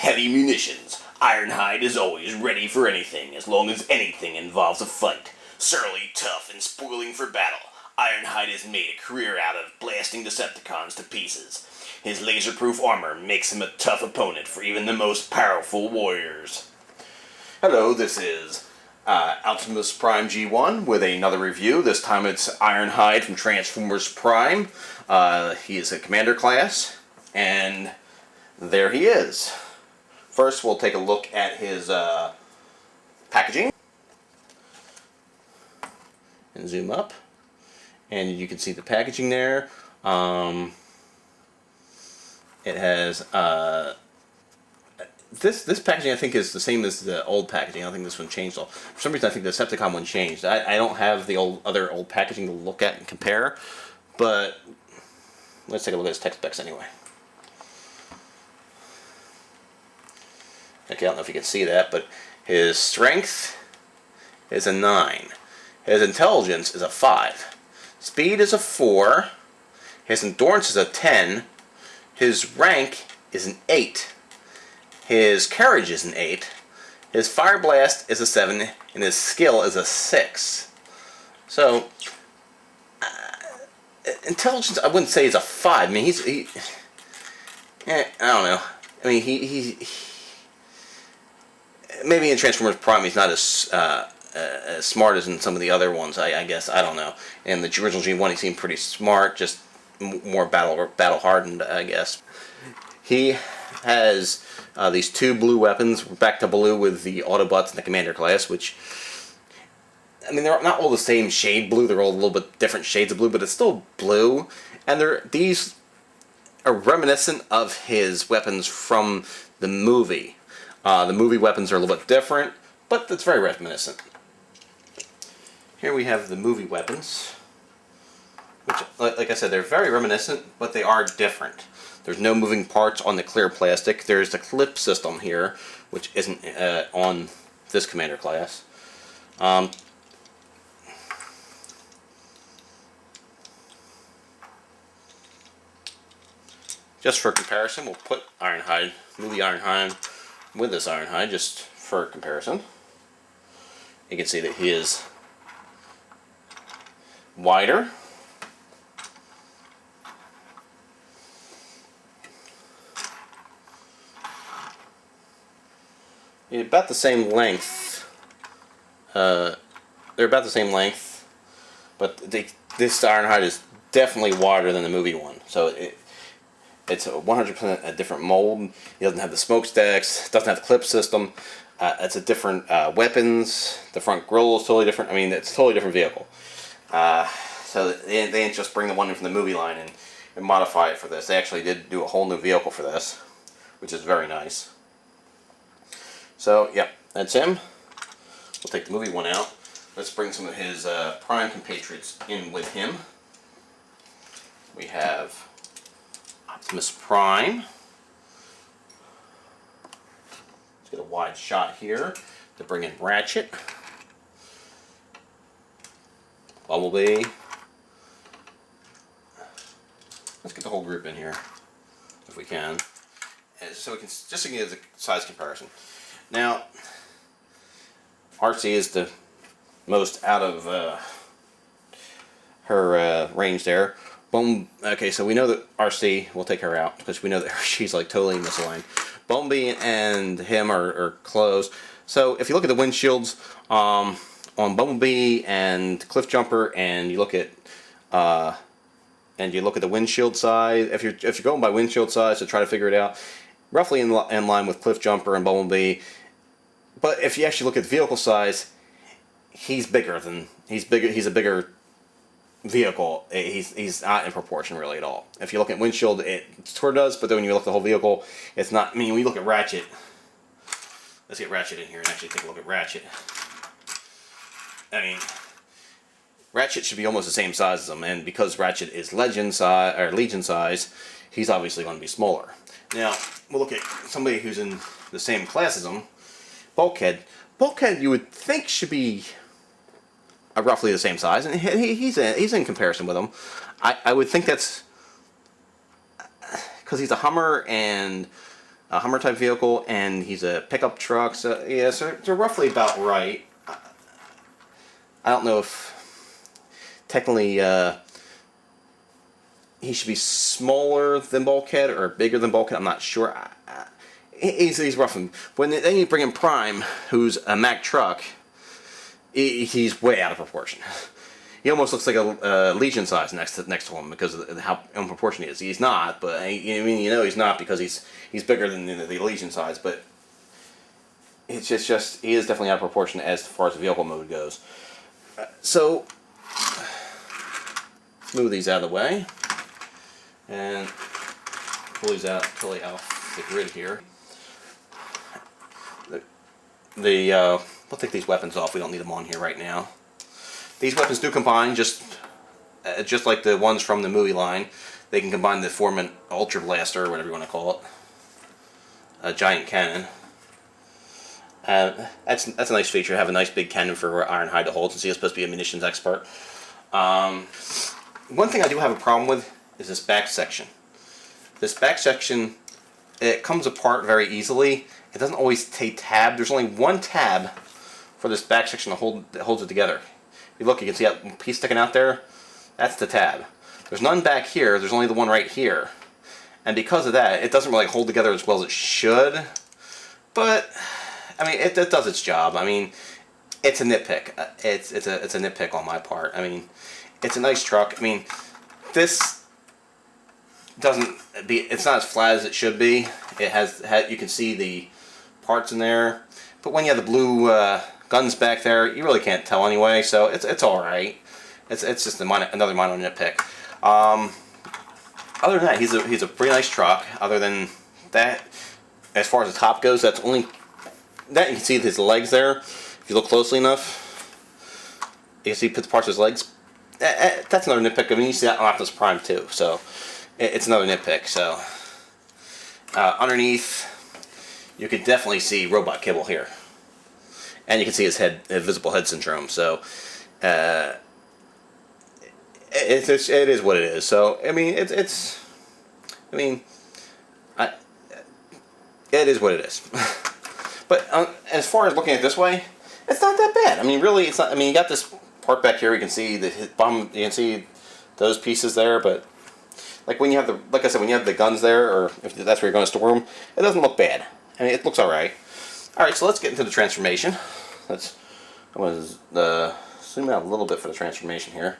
heavy munitions. Ironhide is always ready for anything, as long as anything involves a fight. Surly, tough, and spoiling for battle, Ironhide has made a career out of blasting Decepticons to pieces. His laser-proof armor makes him a tough opponent for even the most powerful warriors. Hello, this is Optimus Prime G1 with another review. This time it's Ironhide from Transformers Prime. He is a commander class, and there he is. First, we'll take a look at his packaging. And zoom up. And you can see the packaging there. It has this packaging, I think, is the same as the old packaging. I don't think this one changed. For some reason, I think the Decepticon one changed. I don't have the other old packaging to look at and compare, but let's take a look at his tech specs anyway. Okay, I don't know if you can see that, but his strength is a 9. His intelligence is a 5. Speed is a 4. His endurance is a 10. His rank is an 8. His courage is an 8. His fire blast is a 7. And his skill is a 6. So, intelligence, I wouldn't say is a 5. I mean, I don't know. I mean, he maybe in Transformers Prime he's not as smart as in some of the other ones, I guess. I don't know. In the original G1 he seemed pretty smart, just more battle hardened, I guess. He has these 2 blue weapons. We're back to blue with the Autobots in the Commander class, which, I mean, they're not all the same shade blue. They're all a little bit different shades of blue, but it's still blue. And these are reminiscent of his weapons from the movie. The movie weapons are a little bit different, but it's very reminiscent. Here we have the movie weapons, which, like I said, they're very reminiscent, but they are different. There's no moving parts on the clear plastic. There's the clip system here, which isn't on this commander class. Just for comparison, we'll put Ironhide, movie Ironhide, with this Ironhide, just for comparison. You can see that he is wider. They're about the same length. They're about the same length, but this Ironhide is definitely wider than the movie one. So it's a 100% a different mold. He doesn't have the smokestacks, doesn't have the clip system. It's a different weapons. The front grille is totally different. I mean, it's a totally different vehicle. So they didn't just bring the one in from the movie line and modify it for this. They actually did do a whole new vehicle for this, which is very nice. So, yeah, that's him. We'll take the movie one out. Let's bring some of his Prime compatriots in with him. We have Optimus Prime. Let's get a wide shot here to bring in Ratchet, Bumblebee. Let's get the whole group in here, if we can. And so we can just so you can get a size comparison. Now, RC is the most out of her range there. Okay, so we know that RC, we'll take her out because we know that she's like totally misaligned. Bumblebee and him are close. So if you look at the windshields on Bumblebee and Cliffjumper, and you look at the windshield size, if you're going by windshield size to try to figure it out, roughly in line with Cliffjumper and Bumblebee. But if you actually look at vehicle size, he's a bigger vehicle. He's not in proportion really at all. If you look at windshield, it sort of does, but then when you look at the whole vehicle, it's not. I mean, when you look at Ratchet, let's get Ratchet in here and actually take a look at Ratchet. I mean, Ratchet should be almost the same size as him, and because Ratchet is Legion size, he's obviously going to be smaller. Now, we'll look at somebody who's in the same class as him, Bulkhead. Bulkhead, you would think, should be roughly the same size, and he's in comparison with him. I would think that's because he's a Hummer, and a Hummer type vehicle, and he's a pickup truck. So yeah, so they're roughly about right. I don't know if technically he should be smaller than Bulkhead or bigger than Bulkhead. I'm not sure. He's rough. When then you bring in Prime, who's a Mack truck, he's way out of proportion. He almost looks like a Legion size next to him because of how unproportionate he is. He's not, but I mean, you know, he's not because he's bigger than the Legion size. But it's just he is definitely out of proportion as far as the vehicle mode goes. So move these out of the way and pull these out totally off the grid here. We'll take these weapons off. We don't need them on here right now. These weapons do combine, just like the ones from the movie line. They can combine the Foreman Ultra Blaster, or whatever you want to call it, a giant cannon. That's a nice feature. Have a nice big cannon for Ironhide to hold, since he is supposed to be a munitions expert. One thing I do have a problem with is this back section. This back section, it comes apart very easily. It doesn't always stay tabbed. There's only one tab for this back section that holds it together. If you look, you can see that piece sticking out there. That's the tab. There's none back here. There's only the one right here. And because of that, it doesn't really hold together as well as it should. But I mean, it does its job. I mean, it's a nitpick. It's a nitpick on my part. I mean, it's a nice truck. I mean, this it's not as flat as it should be. It has you can see the parts in there, but when you have the blue guns back there, you really can't tell anyway. So it's all right. It's just another minor nitpick. Other than that, he's a pretty nice truck. Other than that, as far as the top goes, that's only that you can see his legs there. If you look closely enough, you can see the parts of his legs. That's another nitpick. I mean, you see that on Optimus Prime too. So it's another nitpick. So underneath, you can definitely see robot kibble here, and you can see his visible head syndrome. So it is what it is. So I mean, it is what it is. But as far as looking at it this way, it's not that bad. I mean, really, it's not. I mean, you got this part back here. You can see the bottom. You can see those pieces there. But like when you have like I said, when you have the guns there, or if that's where you're going to store them, it doesn't look bad. I mean, it looks all right. All right, so let's get into the transformation. I'm going to zoom out a little bit for the transformation here.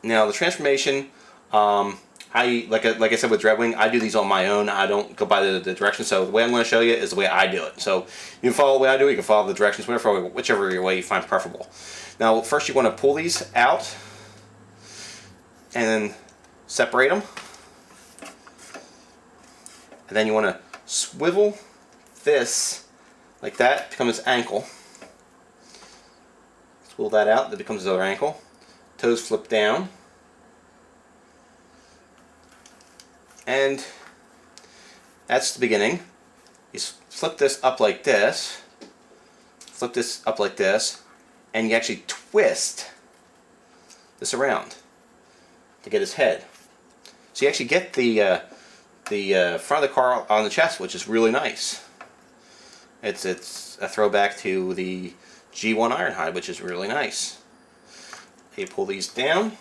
Now, the transformation, like I said with Dreadwing, I do these on my own. I don't go by the directions. So the way I'm going to show you is the way I do it. So you can follow the way I do it. You can follow the directions, whichever way you find preferable. Now, first you want to pull these out and then separate them. And then you want to swivel this like that, becomes his ankle. Swivel that out, that becomes his other ankle. Toes flip down. And that's the beginning. You flip this up like this. Flip this up like this. And you actually twist this around to get his head. So you actually get the front of the car on the chest, which is really nice. It's a throwback to the G1 Ironhide, which is really nice. You pull these down.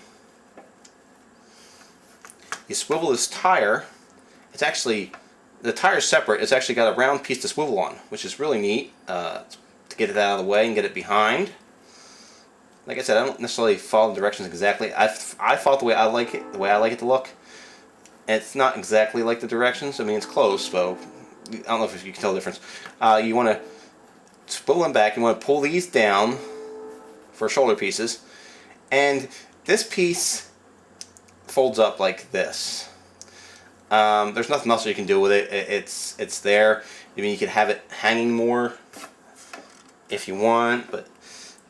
You swivel this tire. It's actually, the tire's separate. It's actually got a round piece to swivel on, which is really neat to get it out of the way and get it behind. Like I said, I don't necessarily follow the directions exactly. I follow it the way I like it to look. And it's not exactly like the directions. I mean, it's close, but I don't know if you can tell the difference. You want to swivel them back. You want to pull these down for shoulder pieces. And this piece folds up like this. There's nothing else you can do with it. It's there. I mean, you could have it hanging more if you want, but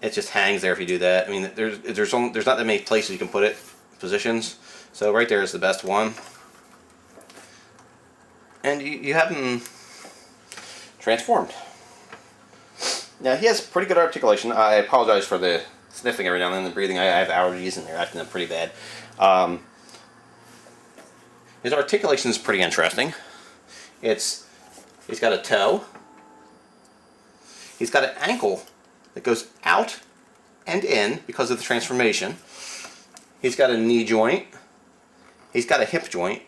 it just hangs there if you do that. I mean, there's not that many places you can put it, positions. So right there is the best one. And you have him transformed. Now he has pretty good articulation. I apologize for the sniffing every now and then, the breathing. I have allergies and they're acting up pretty bad. His articulation is pretty interesting. He's got a toe. He's got an ankle that goes out and in because of the transformation. He's got a knee joint. He's got a hip joint.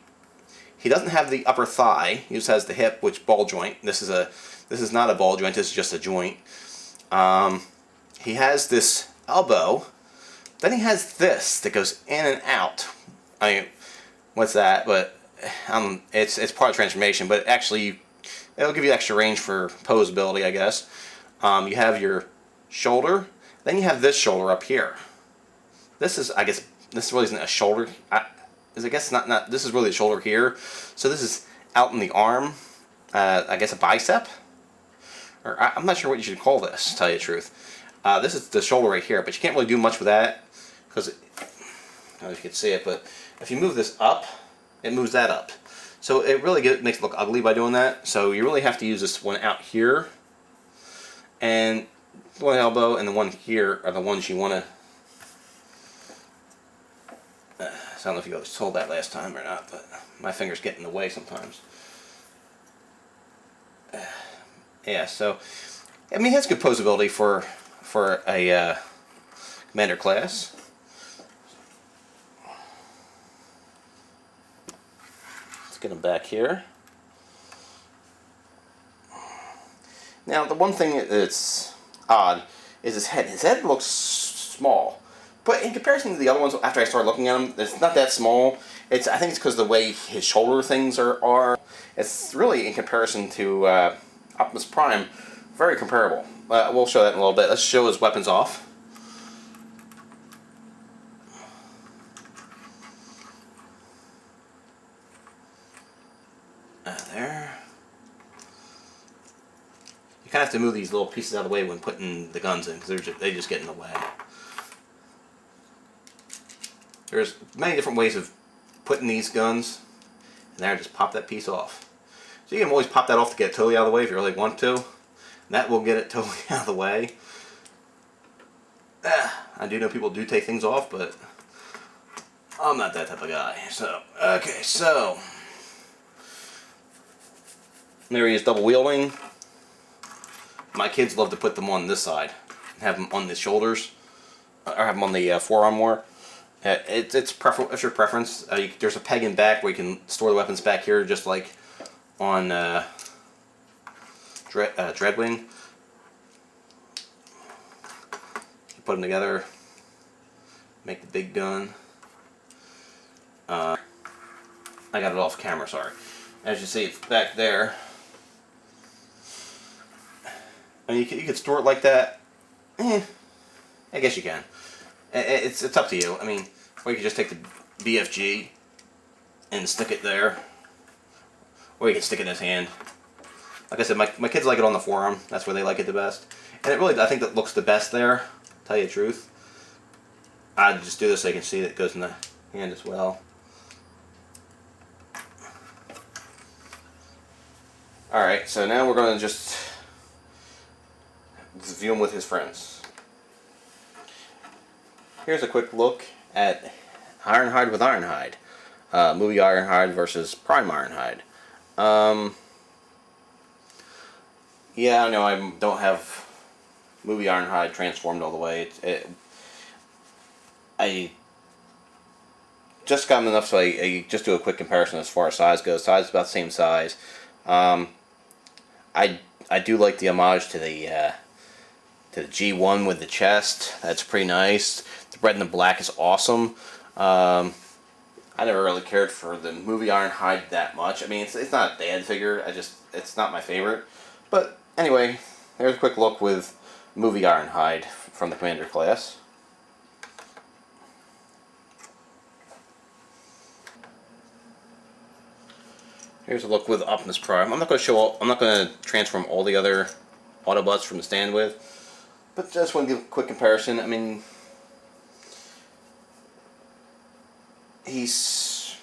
He doesn't have the upper thigh. He just has the hip, which ball joint. This is not a ball joint. This is just a joint. He has this elbow. Then he has this that goes in and out. I mean, what's that? But it's part of transformation. But actually, it'll give you extra range for posability, I guess. You have your shoulder. Then you have this shoulder up here. This is, I guess, this really isn't a shoulder. I guess not. This is really the shoulder here. So this is out in the arm. I guess a bicep. Or I'm not sure what you should call this, to tell you the truth. This is the shoulder right here, but you can't really do much with that because I don't know if you can see it, but if you move this up, it moves that up. So it really makes it look ugly by doing that. So you really have to use this one out here, and one elbow and the one here are the ones you want to. So I don't know if you guys told that last time or not, but my fingers get in the way sometimes. Yeah, so I mean, it has good posability for a commander class. Let's get him back here. Now, the one thing that's odd is his head. His head looks small, but in comparison to the other ones, after I started looking at him, it's not that small. I think it's because of the way his shoulder things are. It's really, in comparison to Optimus Prime, very comparable. We'll show that in a little bit. Let's show his weapons off. There. You kind of have to move these little pieces out of the way when putting the guns in, because they just get in the way. There's many different ways of putting these guns, and there, just pop that piece off. So you can always pop that off to get it totally out of the way if you really want to. That will get it totally out of the way. I do know people do take things off, but I'm not that type of guy. So, okay, so there he is, double wielding. My kids love to put them on this side, have them on the shoulders, or have them on the forearm more. It's your preference. There's a peg in back where you can store the weapons back here, just like on Dreadwing. You put them together, make the big gun. I got it off camera, sorry. As you see, it's back there. I mean, you could store it like that. I guess you can. It's up to you. I mean, or you could just take the BFG and stick it there, or you can stick it in his hand. Like I said, my kids like it on the forearm. That's where they like it the best. And it really, I think that looks the best there, to tell you the truth. I just do this so you can see that it goes in the hand as well. Alright, so now we're going to just view him with his friends. Here's a quick look at Ironhide with Ironhide. Movie Ironhide versus Prime Ironhide. Yeah, I know I don't have movie Ironhide transformed all the way. I just got him enough so I just do a quick comparison as far as size goes. Size is about the same size. I do like the homage to the G1 with the chest. That's pretty nice. The red and the black is awesome. I never really cared for the movie Ironhide that much. I mean, it's not a bad figure. It's not my favorite. But anyway, there's a quick look with movie Ironhide from the Commander class. Here's a look with Optimus Prime. I'm not going to transform all the other Autobots from the stand with, but just want to give a quick comparison. I mean, he's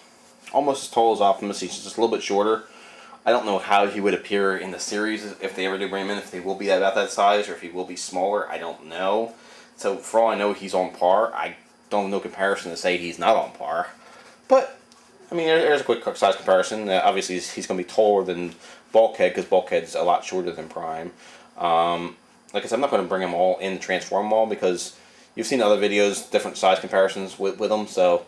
almost as tall as Optimus. He's just a little bit shorter. I don't know how he would appear in the series if they ever do bring him in. If they will be about that size, or if he will be smaller, I don't know. So for all I know, he's on par. I don't know comparison to say he's not on par, but I mean, there's a quick size comparison. Obviously, he's going to be taller than Bulkhead because Bulkhead's a lot shorter than Prime. Like I said, I'm not going to bring them all in, transform them all, because you've seen other videos, different size comparisons with them. So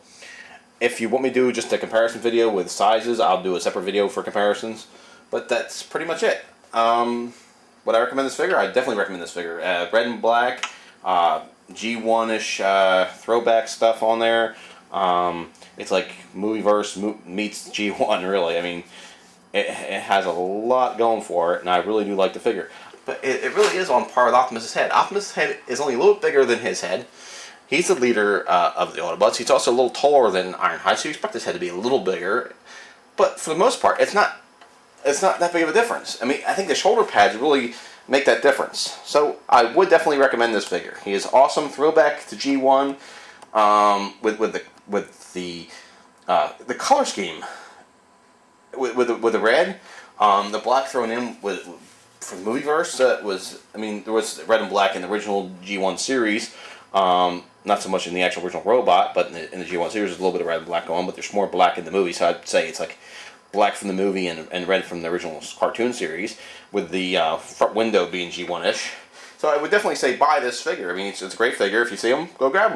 if you want me to do just a comparison video with sizes, I'll do a separate video for comparisons. But that's pretty much it. Would I recommend this figure? I definitely recommend this figure. Red and black, G1-ish throwback stuff on there. It's like Movieverse meets G1, really. I mean, it has a lot going for it, and I really do like the figure. But it really is on par with Optimus' head. Optimus' head is only a little bigger than his head. He's the leader of the Autobots. He's also a little taller than Ironhide, so you expect his head to be a little bigger. But for the most part, it's not that big of a difference. I mean, I think the shoulder pads really make that difference. So I would definitely recommend this figure. He is awesome. Throwback to G1 with the color scheme with the red, the black thrown in with. For the Movieverse, I mean, there was red and black in the original G1 series. Not so much in the actual original robot, but in the G1 series, there's a little bit of red and black going, but there's more black in the movie, so I'd say it's like black from the movie and red from the original cartoon series, with the front window being G1-ish. So I would definitely say buy this figure. I mean, it's a great figure. If you see them, go grab them.